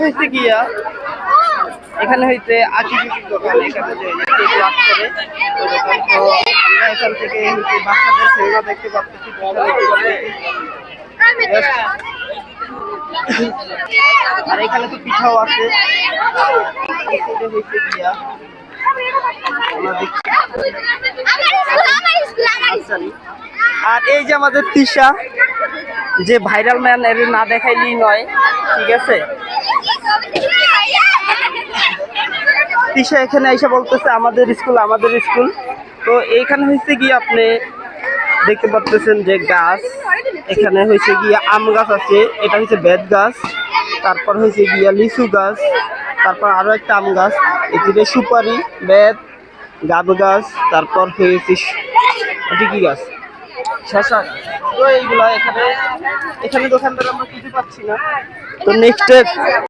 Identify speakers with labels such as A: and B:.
A: হয়েছে গিয়া এখানে হইতে আকিজুকির দোকান, এখানে যে ক্লাস করে ওই দোকান। তো আমরা এখান থেকে বাচ্চাদের খেলনা দেখতে পাচ্ছি, আর এখানে তো পিঠাও আছে। হয়েছে গিয়া আর এই যে আমাদের তৃষা, যে ভাইরাল ম্যান, এর না দেখাইলেই নয়, ঠিক আছে। তৃষা এখানে এসে বলতেছে আমাদের স্কুল আমাদের স্কুল। তো এইখানে হয়েছে গিয়ে আপনি দেখতে পাচ্ছেন যে গাছ, এখানে হয়েছে গিয়ে আম গাছ আছে, এটা হচ্ছে বেত গাছ, তারপর হয়েছে গিয়া লিচু গাছ, তারপর আরো একটা আম গাছ, এদিকে সুপারি, বেত, গাব গাছ, তারপর হয়েছে কি গাছ, শশা। তো এইগুলা এখানে দোকানদার আমরা কিছু পাচ্ছি না। তো নেক্সট